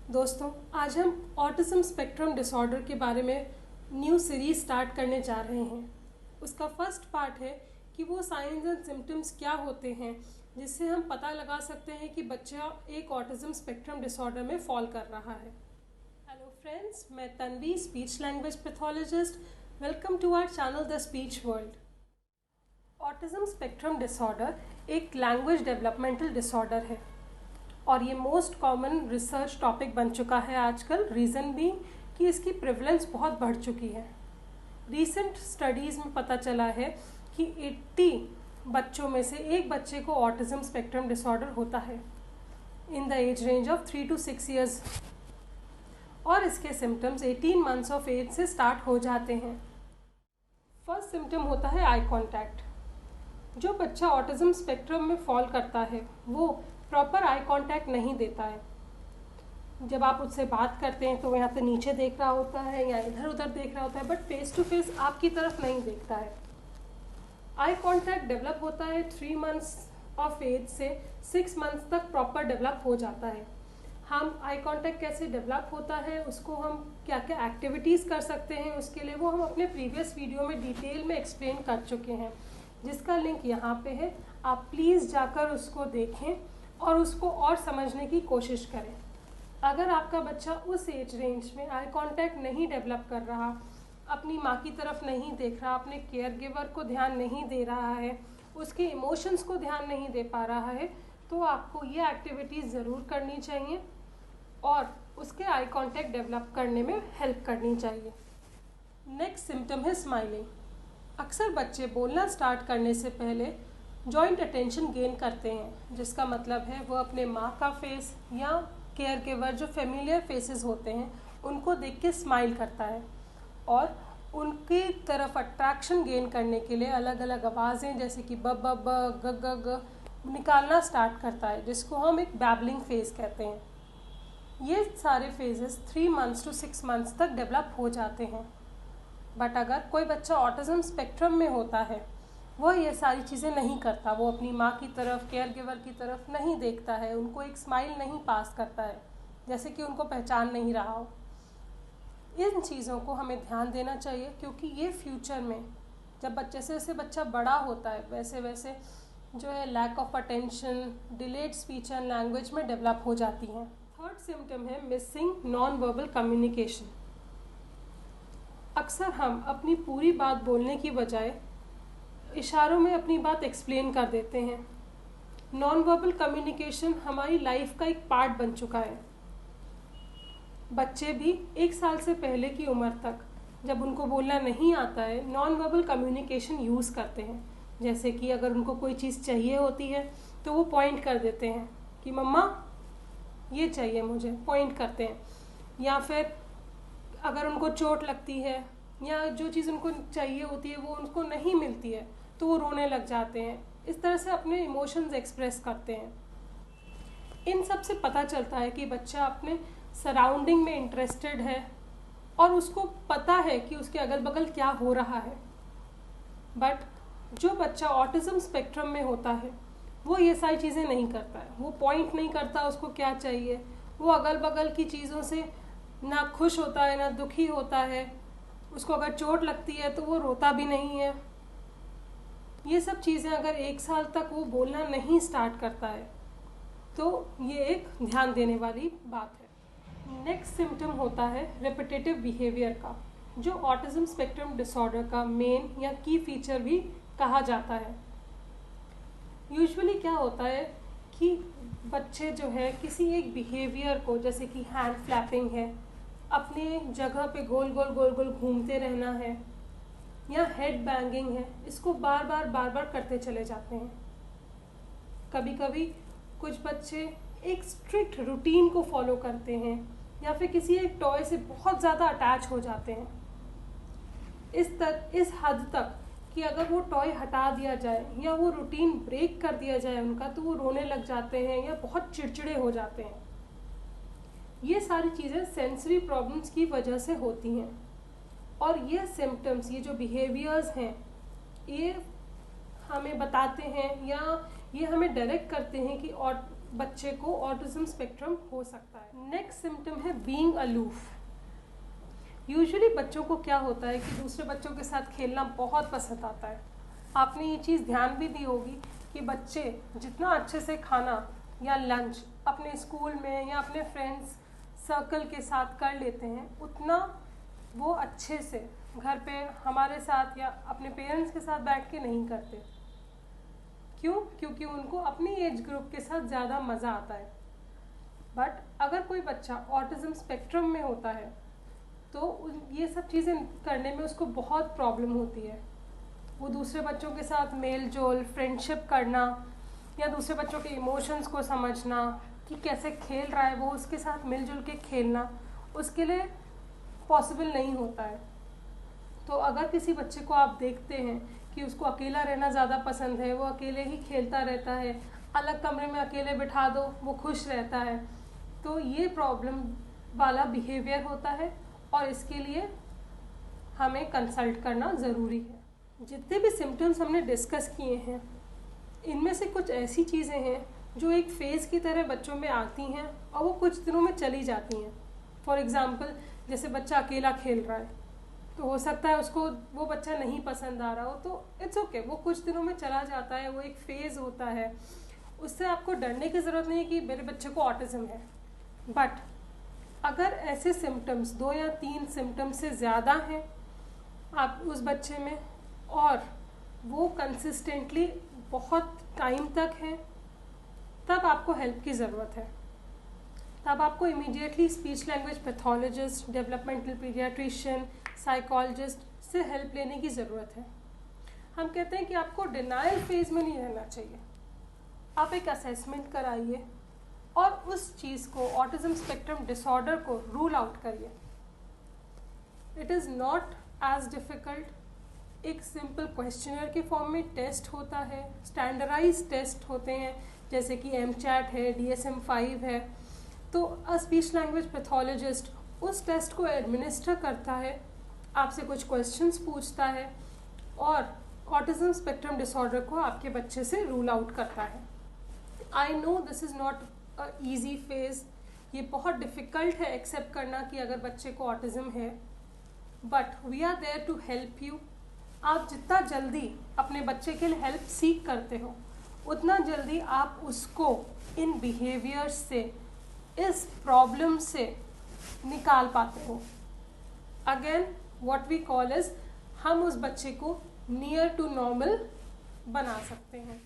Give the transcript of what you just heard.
दोस्तों, आज हम ऑटिज्म स्पेक्ट्रम डिसऑर्डर के बारे में न्यू सीरीज स्टार्ट करने जा रहे हैं। उसका फर्स्ट पार्ट है कि वो साइंस एंड सिम्टम्स क्या होते हैं जिससे हम पता लगा सकते हैं कि बच्चा एक ऑटिज्म स्पेक्ट्रम डिसऑर्डर में फॉल कर रहा है। हेलो फ्रेंड्स, मैं Tanvi, speech language pathologist. Welcome to our channel the speech world. Autism spectrum disorder एक लैंग्वेज डेवलपमेंटल डिसऑर्डर है और ये मोस्ट कॉमन रिसर्च टॉपिक बन चुका है आजकल। रीज़न भी कि इसकी प्रेवलेंस बहुत बढ़ चुकी है। रीसेंट स्टडीज़ में पता चला है कि 80 बच्चों में से एक बच्चे को ऑटिज्म स्पेक्ट्रम डिसऑर्डर होता है in the age range of 3 to 6 years, और इसके सिम्टम्स 18 मंथ्स ऑफ एज से स्टार्ट हो जाते हैं। फर्स्ट सिम्टम होता है आई कॉन्टैक्ट। जो बच्चा ऑटिज्म स्पेक्ट्रम में फॉल करता है वो प्रॉपर आई कांटेक्ट नहीं देता है। जब आप उससे बात करते हैं तो वो यहाँ पे नीचे देख रहा होता है या इधर उधर देख रहा होता है, बट फेस टू फेस आपकी तरफ नहीं देखता है। आई कांटेक्ट डेवलप होता है 3 मंथ्स ऑफ एज से 6 मंथ्स तक प्रॉपर डेवलप हो जाता है। हम आई कांटेक्ट कैसे डेवलप होता है, उसको हम क्या क्या एक्टिविटीज़ कर सकते हैं, उसके लिए वो हम अपने प्रीवियस वीडियो में डिटेल में एक्सप्लेन कर चुके हैं, जिसका लिंक यहाँ पे है। आप प्लीज़ जाकर उसको देखें और उसको और समझने की कोशिश करें। अगर आपका बच्चा उस एज रेंज में आई कांटेक्ट नहीं डेवलप कर रहा, अपनी माँ की तरफ नहीं देख रहा, अपने केयर गिवर को ध्यान नहीं दे रहा है, उसके इमोशंस को ध्यान नहीं दे पा रहा है, तो आपको ये एक्टिविटीज़ ज़रूर करनी चाहिए और उसके आई कांटेक्ट डेवलप करने में हेल्प करनी चाहिए। नेक्स्ट सिम्टम है स्माइलिंग। अक्सर बच्चे बोलना स्टार्ट करने से पहले जॉइंट अटेंशन गेन करते हैं, जिसका मतलब है वो अपने माँ का फेस या केयर गिवर जो फेमिलियर फेसेस होते हैं उनको देख के स्माइल करता है और उनकी तरफ अट्रैक्शन गेन करने के लिए अलग अलग आवाज़ें जैसे कि ब ब ब ग ग ग निकालना स्टार्ट करता है, जिसको हम एक बैबलिंग फेज कहते हैं। ये सारे फेजेस 3 मंथ्स to 6 मंथ्स तक डेवलप हो जाते हैं। बट अगर कोई बच्चा ऑटिज्म स्पेक्ट्रम में होता है, वह ये सारी चीज़ें नहीं करता, वो अपनी माँ की तरफ, केयर गिवर की तरफ नहीं देखता है, उनको एक स्माइल नहीं पास करता है, जैसे कि उनको पहचान नहीं रहा हो। इन चीज़ों को हमें ध्यान देना चाहिए, क्योंकि ये फ्यूचर में जब जैसे जैसे बच्चा बड़ा होता है वैसे वैसे जो है lack of attention, delayed speech and language में डेवलप हो जाती हैं। थर्ड सिम्टम है मिसिंग नॉन वर्बल कम्युनिकेशन। अक्सर हम अपनी पूरी बात बोलने की बजाय इशारों में अपनी बात एक्सप्लेन कर देते हैं। नॉन वर्बल कम्युनिकेशन हमारी लाइफ का एक पार्ट बन चुका है। बच्चे भी 1 साल से पहले की उम्र तक जब उनको बोलना नहीं आता है, नॉन वर्बल कम्युनिकेशन यूज़ करते हैं। जैसे कि अगर उनको कोई चीज़ चाहिए होती है तो वो पॉइंट कर देते हैं कि मम्मा ये चाहिए मुझे, पॉइंट करते हैं। या फिर अगर उनको चोट लगती है या जो चीज़ उनको चाहिए होती है वो उनको नहीं मिलती है तो वो रोने लग जाते हैं। इस तरह से अपने इमोशंस एक्सप्रेस करते हैं। इन सब से पता चलता है कि बच्चा अपने सराउंडिंग में इंटरेस्टेड है और उसको पता है कि उसके अगल बगल क्या हो रहा है। बट जो बच्चा ऑटिज्म स्पेक्ट्रम में होता है वो ये सारी चीज़ें नहीं करता है, वो पॉइंट नहीं करता उसको क्या चाहिए, वो अगल बगल की चीज़ों से ना खुश होता है ना दुखी होता है। उसको अगर चोट लगती है तो वो रोता भी नहीं है। ये सब चीज़ें अगर 1 साल तक वो बोलना नहीं स्टार्ट करता है तो ये एक ध्यान देने वाली बात है। नेक्स्ट सिम्टम होता है रेपिटेटिव बिहेवियर का, जो ऑटिज्म स्पेक्ट्रम डिसऑर्डर का मेन या की फीचर भी कहा जाता है। यूजुअली क्या होता है कि बच्चे जो है किसी एक बिहेवियर को, जैसे कि हैंड फ्लैपिंग है, अपने जगह पे गोल गोल गोल गोल घूमते रहना है, या हेड बैंगिंग है, इसको बार बार करते चले जाते हैं। कभी कभी कुछ बच्चे एक स्ट्रिक्ट रूटीन को फॉलो करते हैं या फिर किसी एक टॉय से बहुत ज़्यादा अटैच हो जाते हैं, इस हद तक कि अगर वो टॉय हटा दिया जाए या वो रूटीन ब्रेक कर दिया जाए उनका, तो वो रोने लग जाते हैं या बहुत चिड़चिड़े हो जाते हैं। ये सारी चीज़ें सेंसरी प्रॉब्लम्स की वजह से होती हैं और ये सिम्टम्स, ये जो बिहेवियर्स हैं, ये हमें बताते हैं या ये हमें डायरेक्ट करते हैं कि और बच्चे को ऑटिज्म स्पेक्ट्रम हो सकता है। नेक्स्ट सिम्टम है बीइंग अलूफ। यूजुअली बच्चों को क्या होता है कि दूसरे बच्चों के साथ खेलना बहुत पसंद आता है। आपने ये चीज़ ध्यान भी दी होगी कि बच्चे जितना अच्छे से खाना या लंच अपने स्कूल में या अपने फ्रेंड्स सर्कल के साथ कर लेते हैं, उतना वो अच्छे से घर पे हमारे साथ या अपने पेरेंट्स के साथ बैठ के नहीं करते। क्यों? क्योंकि उनको अपनी एज ग्रुप के साथ ज़्यादा मज़ा आता है। बट अगर कोई बच्चा ऑटिज्म स्पेक्ट्रम में होता है तो ये सब चीज़ें करने में उसको बहुत प्रॉब्लम होती है। वो दूसरे बच्चों के साथ मेल जोल, फ्रेंडशिप करना या दूसरे बच्चों के इमोशंस को समझना कि कैसे खेल रहा है वो, उसके साथ मिलजुल के खेलना उसके लिए पॉसिबल नहीं होता है। तो अगर किसी बच्चे को आप देखते हैं कि उसको अकेला रहना ज़्यादा पसंद है, वो अकेले ही खेलता रहता है, अलग कमरे में अकेले बिठा दो वो खुश रहता है, तो ये प्रॉब्लम वाला बिहेवियर होता है और इसके लिए हमें कंसल्ट करना ज़रूरी है। जितने भी सिम्टम्स हमने डिस्कस किए हैं इनमें से कुछ ऐसी चीज़ें हैं जो एक फेज़ की तरह बच्चों में आती हैं और वो कुछ दिनों में चली जाती हैं। फॉर एग्ज़ाम्पल, जैसे बच्चा अकेला खेल रहा है तो हो सकता है उसको वो बच्चा नहीं पसंद आ रहा हो, तो इट्स ओके, वो कुछ दिनों में चला जाता है, वो एक फ़ेज़ होता है। उससे आपको डरने की ज़रूरत नहीं है कि मेरे बच्चे को ऑटिज़म है। बट अगर ऐसे सिम्टम्स 2 या 3 सिम्टम्स से ज़्यादा हैं आप उस बच्चे में और वो कंसिस्टेंटली बहुत टाइम तक हैं, तब आपको हेल्प की ज़रूरत है। तब आपको immediately speech language pathologist, developmental paediatrician, psychologist से हेल्प लेने की ज़रूरत है। हम कहते हैं कि आपको डिनायल फेज में नहीं रहना चाहिए। आप एक असेसमेंट कराइए और उस चीज़ को, ऑटिज्म स्पेक्ट्रम डिसऑर्डर को रूल आउट करिए। It is not as difficult. एक सिंपल क्वेश्चनर के फॉर्म में टेस्ट होता है, स्टैंडर्डाइज टेस्ट होते हैं जैसे कि MCHAT है, DSM-5 है। तो अ स्पीच लैंग्वेज पैथोलॉजिस्ट उस टेस्ट को एडमिनिस्टर करता है, आपसे कुछ क्वेश्चंस पूछता है और ऑटिज्म स्पेक्ट्रम डिसऑर्डर को आपके बच्चे से रूल आउट करता है। I know this is not a easy phase. ये बहुत डिफ़िकल्ट है एक्सेप्ट करना कि अगर बच्चे को ऑटिज्म है, but we are there to help you. आप जितना जल्दी अपने बच्चे के लिए हेल्प सीख करते हो उतना जल्दी आप उसको इन बिहेवियर्स से, इस प्रॉब्लम से निकाल पाते हो। Again what we call is, हम उस बच्चे को नियर टू नॉर्मल बना सकते हैं।